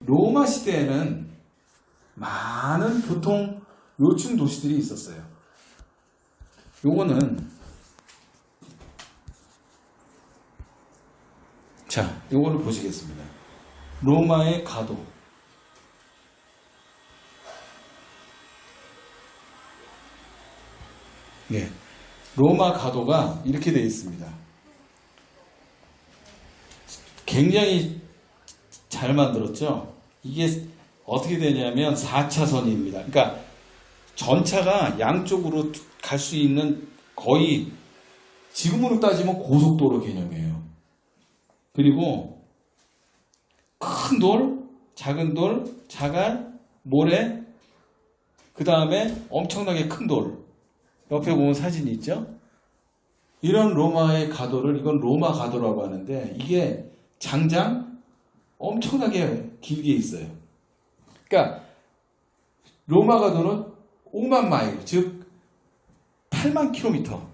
로마 시대에는 많은 교통 요충 도시들이 있었어요. 요거는 자, 요거를 보시겠습니다. 로마의 가도. 예. 로마 가도가 이렇게 되어 있습니다. 굉장히 잘 만들었죠? 이게 어떻게 되냐면 4차선입니다. 그러니까 전차가 양쪽으로 갈 수 있는 거의 지금으로 따지면 고속도로 개념이에요. 그리고 큰 돌, 작은 돌, 자갈, 모래, 그 다음에 엄청나게 큰 돌. 옆에 보면 사진이 있죠? 이런 로마의 가도를, 이건 로마 가도라고 하는데, 이게 장장 엄청나게 길게 있어요. 그러니까 로마 가도는 5만 마일, 즉 8만 킬로미터.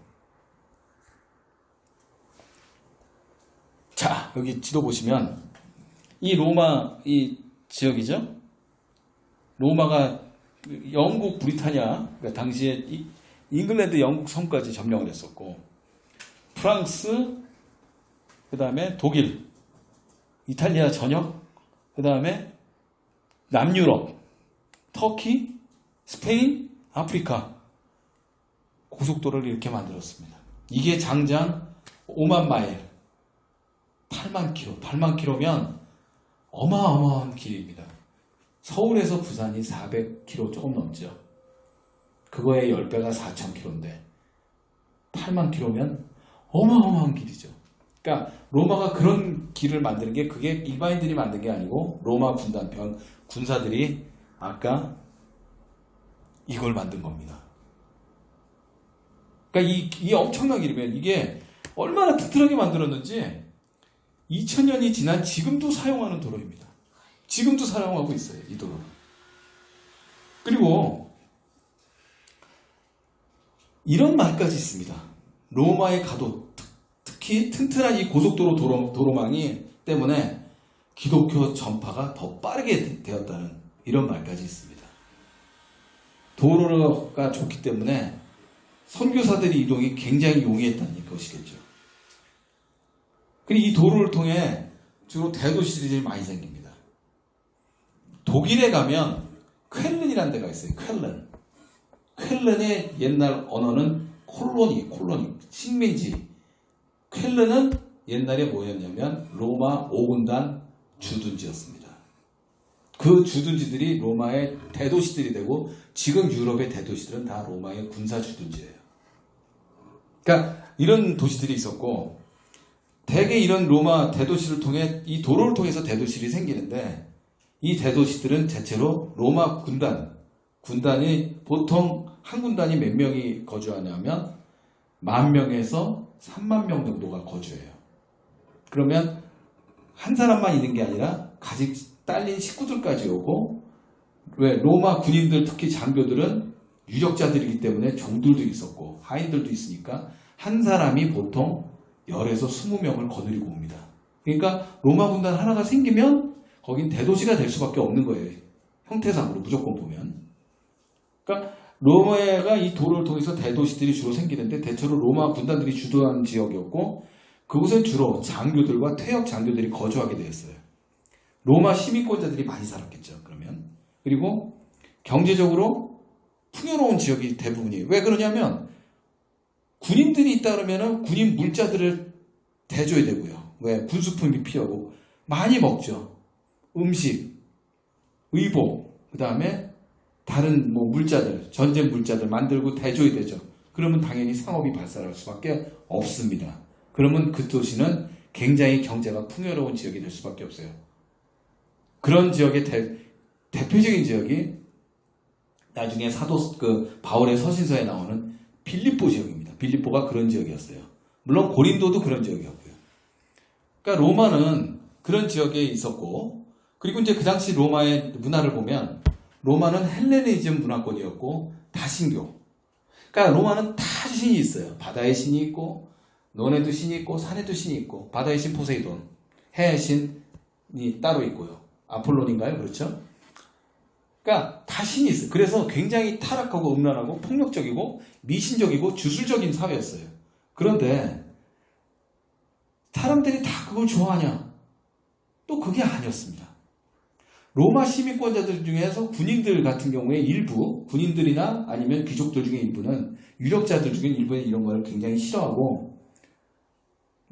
자, 여기 지도 보시면 이 로마 이 지역이죠. 로마가 영국, 브리타니아, 그러니까 당시에 잉글랜드, 영국 섬까지 점령을 했었고, 프랑스, 그 다음에 독일, 이탈리아 전역, 그 다음에 남유럽, 터키, 스페인, 아프리카 고속도로를 이렇게 만들었습니다. 이게 장장 5만 마일, 8만 킬로, 8만 킬로면 어마어마한 길입니다. 서울에서 부산이 400킬로 조금 넘죠. 그거의 10배가 4,000킬로인데 8만 킬로면 어마어마한 길이죠. 그러니까 로마가 그런 길을 만드는 게, 그게 일반인들이 만든 게 아니고 로마 군사들이 아까 이걸 만든 겁니다. 그러니까 이 엄청난 길이면 이게 얼마나 튼튼하게 만들었는지 2000년이 지난 지금도 사용하는 도로입니다. 지금도 사용하고 있어요, 이 도로. 그리고 이런 말까지 있습니다. 로마의 가도, 특히 튼튼한 이 고속도로 도로망이 때문에 기독교 전파가 더 빠르게 되었다는 이런 말까지 있습니다. 도로가 좋기 때문에 선교사들의 이동이 굉장히 용이했다는 것이겠죠. 그리고 이 도로를 통해 주로 대도시들이 많이 생깁니다. 독일에 가면 쾰른이라는 데가 있어요. 쾰른. 쾰른의 옛날 언어는 콜로니, 식민지. 쾰른은 옛날에 뭐였냐면 로마 5군단 주둔지였습니다. 그 주둔지들이 로마의 대도시들이 되고, 지금 유럽의 대도시들은 다 로마의 군사 주둔지예요. 그러니까 이런 도시들이 있었고, 대개 이런 로마 대도시를 통해, 이 도로를 통해서 대도시들이 생기는데, 이 대도시들은 대체로 로마 군단이 보통 한 군단이 몇 명이 거주하냐면 10,000명에서 30,000명 정도가 거주해요. 그러면 한 사람만 있는 게 아니라 같이 딸린 식구들까지 오고, 왜 로마 군인들, 특히 장교들은 유력자들이기 때문에 종들도 있었고 하인들도 있으니까 한 사람이 보통 10에서 20명을 거느리고 옵니다. 그러니까 로마 군단 하나가 생기면 거긴 대도시가 될 수밖에 없는 거예요. 형태상으로 무조건 보면. 그러니까 로마가 이 도로를 통해서 대도시들이 주로 생기는데, 대체로 로마 군단들이 주도하는 지역이었고, 그곳은 주로 장교들과 퇴역 장교들이 거주하게 되었어요. 로마 시민권자들이 많이 살았겠죠, 그러면. 그리고 경제적으로 풍요로운 지역이 대부분이에요. 왜 그러냐면 군인들이 있다 그러면 군인 물자들을 대줘야 되고요. 왜? 군수품이 필요하고 많이 먹죠. 음식, 의복, 그 다음에 다른 물자들, 전쟁 물자들 만들고 대줘야 되죠. 그러면 당연히 상업이 발달할 수밖에 없습니다. 그러면 그 도시는 굉장히 경제가 풍요로운 지역이 될 수밖에 없어요. 그런 지역의 대표적인 지역이 나중에 바울의 서신서에 나오는 빌립보 지역입니다. 빌립보가 그런 지역이었어요. 물론 고린도도 그런 지역이었고요. 그러니까 로마는 그런 지역에 있었고, 그리고 이제 그 당시 로마의 문화를 보면 로마는 헬레니즘 문화권이었고 다신교. 그러니까 로마는 다 신이 있어요. 바다의 신이 있고, 논에도 신이 있고, 산에도 신이 있고, 바다의 신 포세이돈, 해의 신이 따로 있고요. 아폴론인가요? 그렇죠? 그러니까 다 신이 있어요. 그래서 굉장히 타락하고 음란하고 폭력적이고 미신적이고 주술적인 사회였어요. 그런데 사람들이 다 그걸 좋아하냐? 또 그게 아니었습니다. 로마 시민권자들 중에서 군인들 같은 경우에 일부, 군인들이나 아니면 귀족들 중에 일부는, 유력자들 중에 일부는 이런 걸 굉장히 싫어하고,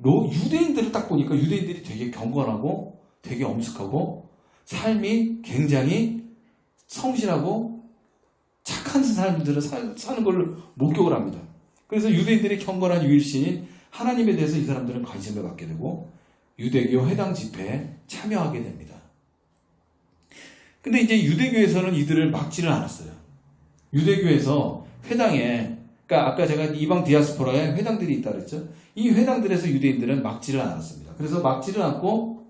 유대인들을 딱 보니까 유대인들이 되게 경건하고 되게 엄숙하고 삶이 굉장히 성실하고 착한 사람들을 사는 걸 목격을 합니다. 그래서 유대인들이 경건한 유일신인 하나님에 대해서 이 사람들은 관심을 갖게 되고 유대교 회당 집회에 참여하게 됩니다. 근데 이제 유대교에서는 이들을 막지를 않았어요. 유대교에서 회당에, 그러니까 아까 제가 이방 디아스포라에 회당들이 있다 그랬죠. 이 회당들에서 유대인들은 막지를 않았습니다. 그래서 막지를 않고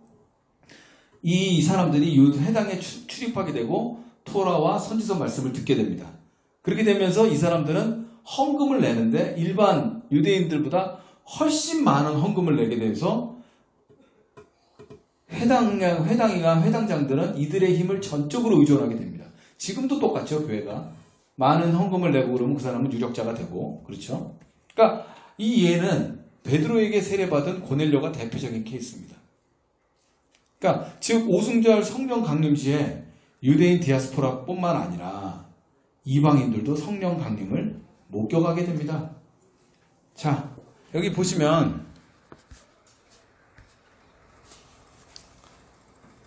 이 사람들이 회당에 출입하게 되고 토라와 선지서 말씀을 듣게 됩니다. 그렇게 되면서 이 사람들은 헌금을 내는데 일반 유대인들보다 훨씬 많은 헌금을 내게 돼서 회당장들은 이들의 힘을 전적으로 의존하게 됩니다. 지금도 똑같죠, 교회가. 많은 헌금을 내고 그러면 그 사람은 유력자가 되고, 그렇죠? 그러니까 이 예는 베드로에게 세례받은 고넬료가 대표적인 케이스입니다. 그러니까 즉 오순절 성령 강림 시에 유대인 디아스포라뿐만 아니라 이방인들도 성령 강림을 목격하게 됩니다. 자, 여기 보시면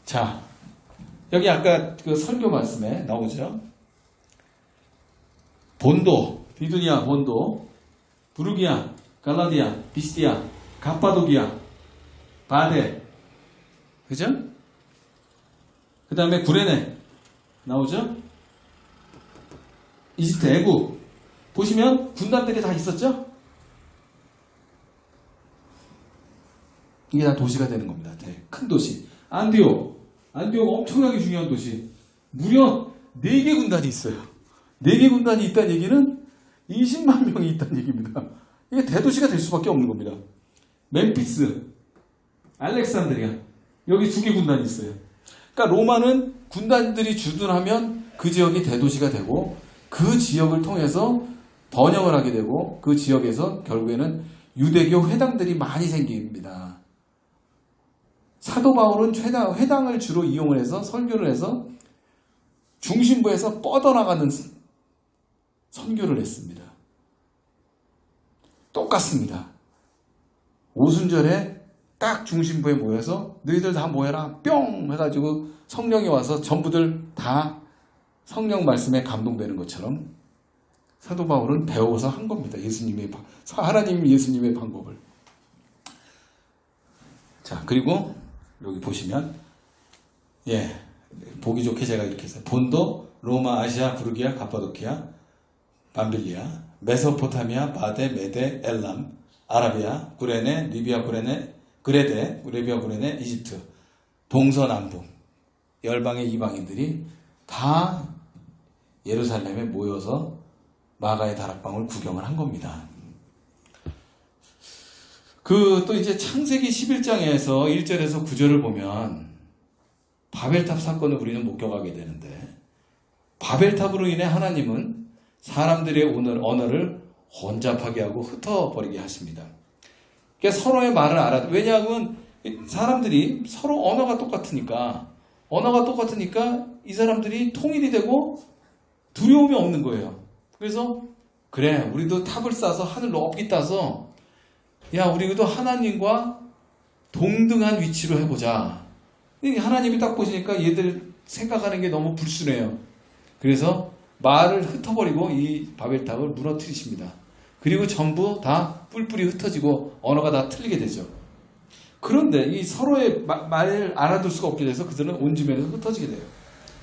자, 여기 아까 그 설교 말씀에 나오죠. 본도, 비두니아, 본도, 부르기아, 갈라디아, 비스디아, 갑바도기아, 바데, 그죠? 그 다음에 구레네 나오죠? 이집트, 애굽 보시면 군단들이 다 있었죠? 이게 다 도시가 되는 겁니다. 큰 도시. 안디옥 엄청나게 중요한 도시. 무려 4개 군단이 있어요. 4개 군단이 있다는 얘기는 20만 명이 있다는 얘기입니다. 이게 대도시가 될 수밖에 없는 겁니다. 멤피스, 알렉산드리아, 여기 2개 군단이 있어요. 그러니까 로마는 군단들이 주둔하면 그 지역이 대도시가 되고 그 지역을 통해서 번영을 하게 되고 그 지역에서 결국에는 유대교 회당들이 많이 생깁니다. 사도 바울은 회당을 주로 이용을 해서 설교를 해서 중심부에서 뻗어나가는 선교를 했습니다. 똑같습니다. 오순절에 딱 중심부에 모여서 너희들 다 모여라 뿅 해가지고 성령이 와서 전부들 다 성령 말씀에 감동되는 것처럼 사도 바울은 배워서 한 겁니다. 하나님 예수님의 방법을. 자, 그리고 여기 보시면 보기 좋게 제가 이렇게 해서 본도, 로마, 아시아, 부르기아, 갑바도키아, 밤빌리아, 메소포타미아, 바데, 메데, 엘람, 아라비아, 구레네, 리비아 구레네, 그레데, 레비아 구레네, 이집트, 동서남북 열방의 이방인들이 다 예루살렘에 모여서 마가의 다락방을 구경을 한 겁니다. 또 이제 창세기 11장에서 1절에서 9절을 보면 바벨탑 사건을 우리는 목격하게 되는데 바벨탑으로 인해 하나님은 사람들의 언어를 혼잡하게 하고 흩어버리게 하십니다. 그러니까 서로의 말을 왜냐하면 사람들이 서로 언어가 똑같으니까 이 사람들이 통일이 되고 두려움이 없는 거예요. 그래서 그래 우리도 탑을 쌓아서 하늘 높이 따서 우리도 하나님과 동등한 위치로 해보자. 하나님이 딱 보시니까 얘들 생각하는 게 너무 불순해요. 그래서 말을 ht어버리고 이 바벨탑을 무너뜨리십니다. 그리고 전부 다 뿔뿔이 흩어지고 언어가 다 틀리게 되죠. 그런데 이 서로의 말을 알아둘 수가 없게 돼서 그들은 온 주변에서 흩어지게 돼요.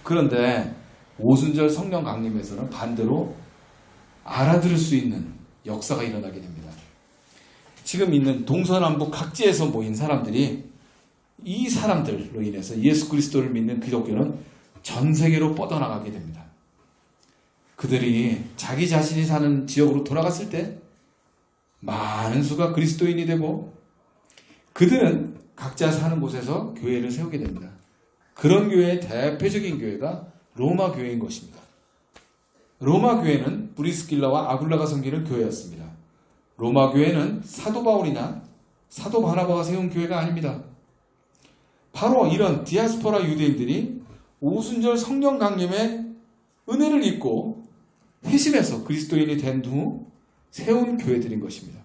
그런데 오순절 성령 강림에서는 반대로 알아들을 수 있는 역사가 일어나게 됩니다. 지금 있는 동서남북 각지에서 모인 사람들이 이 사람들로 인해서 예수 그리스도를 믿는 기독교는 전 세계로 뻗어나가게 됩니다. 그들이 자기 자신이 사는 지역으로 돌아갔을 때 많은 수가 그리스도인이 되고 그들은 각자 사는 곳에서 교회를 세우게 됩니다. 그런 교회의 대표적인 교회가 로마 교회인 것입니다. 로마 교회는 브리스길라와 아굴라가 섬기는 교회였습니다. 로마 교회는 사도 바울이나 사도 바나바가 세운 교회가 아닙니다. 바로 이런 디아스포라 유대인들이 오순절 성령 강림의 은혜를 입고 회심해서 그리스도인이 된 후 세운 교회들인 것입니다.